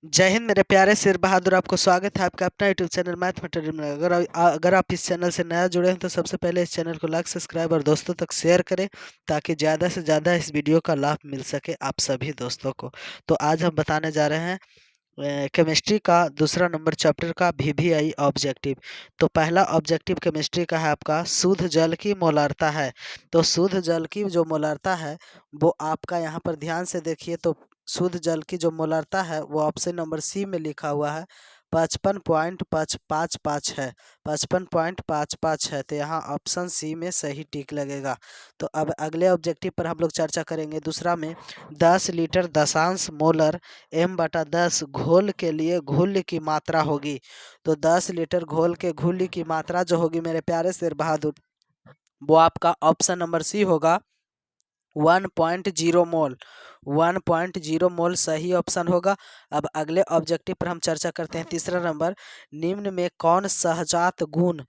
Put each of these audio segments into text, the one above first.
जय हिंद मेरे प्यारे शेर बहादुर। आपको स्वागत है आपका अपना यूट्यूब चैनल मैथ मटेरियल में। अगर आप इस चैनल से नया जुड़े हैं तो सबसे पहले इस चैनल को लाइक सब्सक्राइब और दोस्तों तक शेयर करें ताकि ज़्यादा से ज़्यादा इस वीडियो का लाभ मिल सके आप सभी दोस्तों को। तो आज हम बताने जा रहे हैं केमिस्ट्री का दूसरा नंबर चैप्टर का वीवीआई ऑब्जेक्टिव। तो पहला ऑब्जेक्टिव केमिस्ट्री का है आपका शुद्ध जल की मोलारता है। तो शुद्ध जल की जो मोलारता है वो आपका यहाँ पर ध्यान से देखिए। तो शुद्ध जल की जो मोलारता है वो ऑप्शन नंबर सी में लिखा हुआ है 55.55 है। 55.55 है तो यहाँ ऑप्शन सी में सही टिक लगेगा। तो अब अगले ऑब्जेक्टिव पर हम लोग चर्चा करेंगे। दूसरा में 10 लीटर दशांश मोलर m/10 घोल के लिए घुल्य की मात्रा होगी। तो 10 लीटर घोल के घुल्य की मात्रा जो होगी मेरे प्यारे शेर बहादुर वो आपका ऑप्शन नंबर सी होगा 1.0 मोल। 1.0 मोल सही ऑप्शन होगा। अब अगले ऑब्जेक्टिव पर हम चर्चा करते हैं। तीसरा नंबर, निम्न में कौन सहजात गुण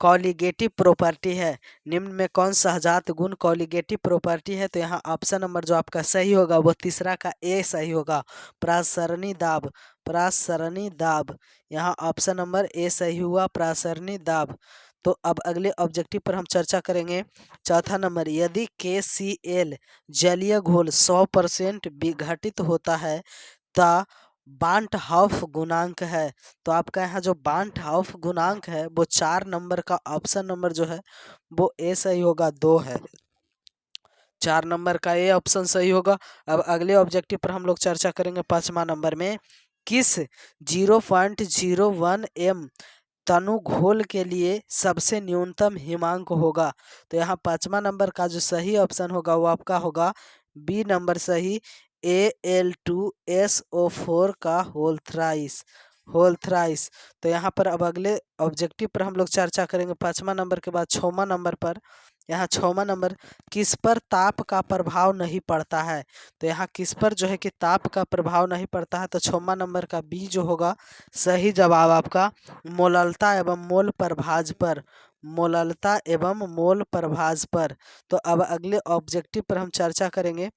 कॉलिगेटिव प्रॉपर्टी है। निम्न में कौन सहजात गुण कॉलिगेटिव प्रॉपर्टी है। तो यहाँ ऑप्शन नंबर जो आपका सही होगा वो तीसरा का ए सही होगा, प्रासरणी दाब। प्रासरणी दाब, यहाँ ऑप्शन नंबर ए सही हुआ, प्रासरणी दाब। तो अब अगले ऑब्जेक्टिव पर हम चर्चा करेंगे। चौथा नंबर, यदि KCl जलीय घोल 100% विघटित होता है ता बांट हाफ गुणांक है। तो आपका यहाँ जो बांट हाफ गुणांक है वो 4 नंबर का ऑप्शन नंबर जो है वो ए सही होगा, 2 है। 4 नंबर का ए ऑप्शन सही होगा। अब अगले ऑब्जेक्टिव पर हम लोग चर्चा करेंगे। 5वां नंबर में किस 0.01 m तनु घोल के लिए सबसे न्यूनतम हिमांक होगा। तो यहाँ 5वां नंबर का जो सही ऑप्शन होगा वो आपका होगा बी नंबर सही, Al2SO4 का होल थ्राइस। तो यहाँ पर अब अगले ऑब्जेक्टिव पर हम लोग चर्चा करेंगे। 5वां नंबर के बाद 6वां नंबर पर, यहाँ 6वां नंबर, किस पर ताप का प्रभाव नहीं पड़ता है। तो यहाँ किस पर जो है कि ताप का प्रभाव नहीं पड़ता है। तो 6वां नंबर का बी जो होगा सही जवाब आपका मोललता एवं मोल प्रभाज पर। मोललता एवं मोल प्रभाज पर। तो अब अगले ऑब्जेक्टिव पर हम चर्चा करेंगे।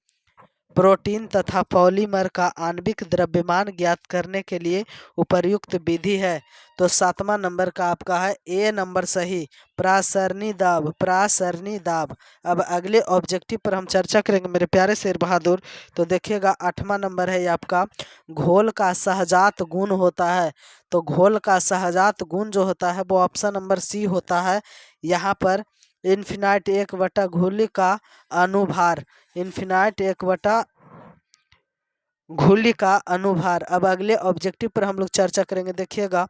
प्रोटीन तथा पॉलीमर का आणविक द्रव्यमान ज्ञात करने के लिए उपर्युक्त विधि है। तो 7वां नंबर का आपका है ए नंबर सही, प्रासरणी दाब। प्रासरणी दाब। अब अगले ऑब्जेक्टिव पर हम चर्चा करेंगे मेरे प्यारे शेर बहादुर। तो देखिएगा 8वां नंबर है ये आपका, घोल का सहजात गुण होता है। तो घोल का सहजात गुण जो होता है वो ऑप्शन नंबर सी होता है। यहाँ पर इन्फिनाइट 1 घुल्य का अनुभार। इन्फिनाइट 1 घुल्य का अनुभार। अब अगले ऑब्जेक्टिव पर हम लोग चर्चा करेंगे। देखिएगा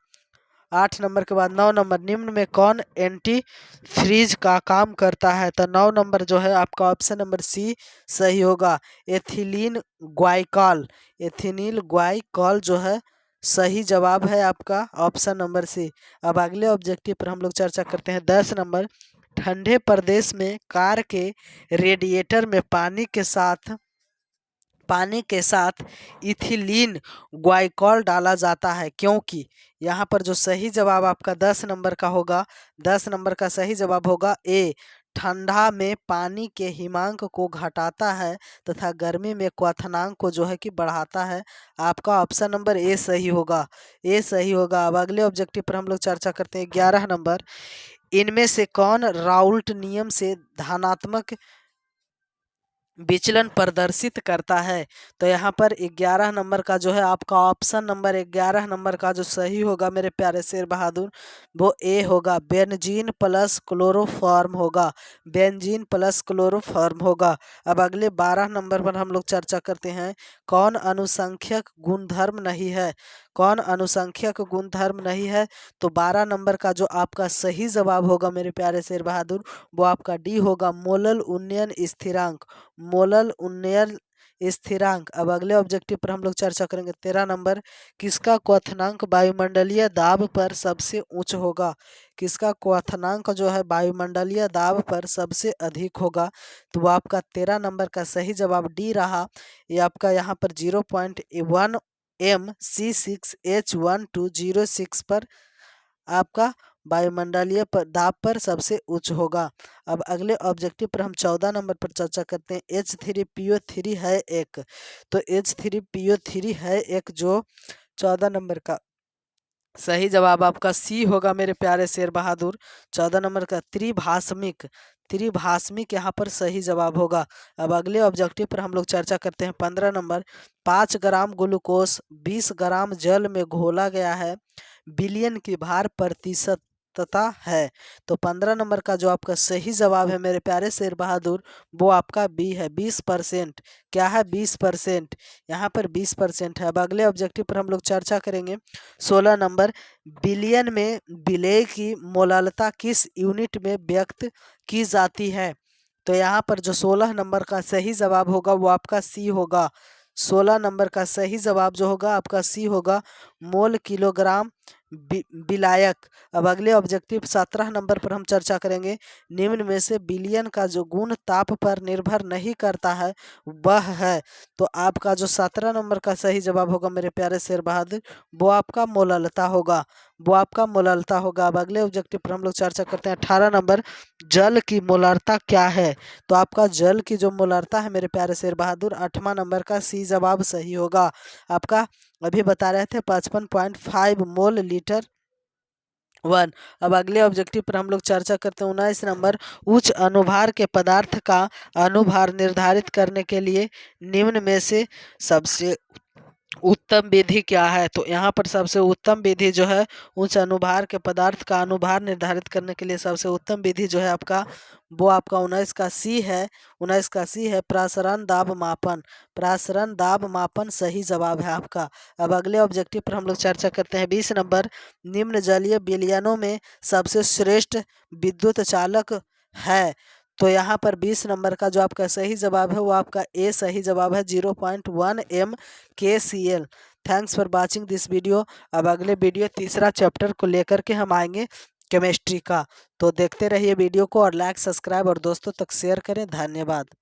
8 नंबर के बाद 9 नंबर, निम्न में कौन एंटी फ्रीज का काम करता है। तो 9 नंबर जो है आपका ऑप्शन नंबर सी सही होगा, एथिलीन ग्वाइकॉल। एथिलीन ग्वाइकॉल जो है सही जवाब है आपका ऑप्शन नंबर सी। अब अगले ऑब्जेक्टिव पर हम लोग चर्चा करते हैं। 10 नंबर, ठंडे प्रदेश में कार के रेडिएटर में पानी के साथ इथिलीन ग्वाइकॉल डाला जाता है क्योंकि। यहाँ पर जो सही जवाब आपका 10 नंबर का होगा, 10 नंबर का सही जवाब होगा ए, ठंडा में पानी के हिमांक को घटाता है तथा गर्मी में क्वथनांक को जो है कि बढ़ाता है। आपका ऑप्शन नंबर ए सही होगा, ए सही होगा। अब अगले ऑब्जेक्टिव पर हम लोग चर्चा करते हैं। 11 नंबर, इनमें से कौन राउल्ट नियम से धनात्मक विचलन प्रदर्शित करता है। तो यहाँ पर 11 नंबर का जो है आपका ऑप्शन नंबर 11 नंबर का जो सही होगा मेरे प्यारे शेर बहादुर वो ए होगा, बेंजीन प्लस क्लोरोफॉर्म होगा। बेंजीन प्लस क्लोरोफॉर्म होगा। अब अगले 12 नंबर पर हम लोग चर्चा करते हैं। कौन अनुसंख्यक गुणधर्म नहीं है। कौन अनुसंख्यक गुणधर्म नहीं है। तो 12 नंबर का जो आपका सही जवाब होगा मेरे प्यारे शेर बहादुर वो आपका डी होगा, मोलल उन्नयन स्थिरांक। मोलल उन्नयन स्थिरांक। अब अगले ऑब्जेक्टिव पर हम लोग चर्चा करेंगे। 13 नंबर, किसका क्वथनांक वायुमंडलीय दाब पर सबसे उच्च होगा। किसका क्वथनांक जो है वायुमंडलीय दाब पर सबसे अधिक होगा। तो वो आपका 13 नंबर का सही जवाब डी रहा। ये आपका यहाँ पर 0.1 M C6H1206 पर आपका वायुमंडलीय दाब पर सबसे उच्च होगा। अब अगले ऑब्जेक्टिव पर हम 14 नंबर पर चर्चा करते हैं। H3PO3 है एक, तो H3PO3 है एक जो 14 नंबर का सही जवाब आपका सी होगा मेरे प्यारे शेर बहादुर। 14 नंबर का त्रिभाषमिक, त्रिभाषमिक यहाँ पर सही जवाब होगा। अब अगले ऑब्जेक्टिव पर हम लोग चर्चा करते हैं। 15 नंबर, 5 ग्राम ग्लूकोज 20 ग्राम जल में घोला गया है, बिलियन की भार प्रतिशतता है। तो 15 नंबर का जो आपका सही जवाब है मेरे प्यारे शेर बहादुर, वो आपका बी है, 20%। क्या है? 20%। यहाँ पर 20% है। अब अगले ऑब्जेक्टिव पर हम लोग चर्चा करेंगे। 16 नंबर, बिलियन में विलय की मोलालता किस यूनिट में व्यक्त की जाती है? तो यहाँ पर जो 16 नंबर का सही जवाब होगा वो आपका सी होगा। 16 नंबर का सही जवाब जो होगा आपका सी होगा, मोल किलोग्राम विलायक। अब अगले ऑब्जेक्टिव 17 नंबर पर हम चर्चा करेंगे। निम्न में से बिलियन का जो गुण ताप पर निर्भर नहीं करता है वह है। तो आपका जो 17 नंबर का सही जवाब होगा मेरे प्यारे शेर बहादुर, वो आपका मोलालता होगा, वो आपका मोलालता होगा। अब अगले ऑब्जेक्टिव पर हम लोग चर्चा करते हैं। 18 नंबर, जल की मोलालता क्या है? तो आपका जल की जो मोलालता है मेरे प्यारे शेर बहादुर, 8वां नंबर का सी जवाब सही होगा। आपका अभी बता रहे थे 55.5 मोल लीटर 1। अब अगले ऑब्जेक्टिव पर हम लोग चर्चा करते हैं। 19 नंबर, उच्च अनुभार के पदार्थ का अनुभार निर्धारित करने के लिए निम्न में से सबसे उत्तम विधि क्या है? तो यहाँ पर सबसे उत्तम विधि जो है, उच्च अनुभार के पदार्थ का अनुभार निर्धारित करने के लिए सबसे उत्तम विधि जो है आपका, वो आपका 19 का सी है। 19 का सी है, प्रसरण दाब मापन। प्रसरण दाब मापन सही जवाब है आपका। अब अगले ऑब्जेक्टिव पर हम लोग चर्चा करते हैं। 20 नंबर, निम्न जलीय विलयनों में सबसे श्रेष्ठ विद्युत चालक है। तो यहाँ पर 20 नंबर का जो आपका सही जवाब है वो आपका ए सही जवाब है, 0.1 MkCl। Thanks for watching this video. अब अगले वीडियो तीसरा चैप्टर को लेकर के हम आएंगे, केमिस्ट्री का। तो देखते रहिए वीडियो को और लाइक, सब्सक्राइब और दोस्तों तक शेयर करें। धन्यवाद।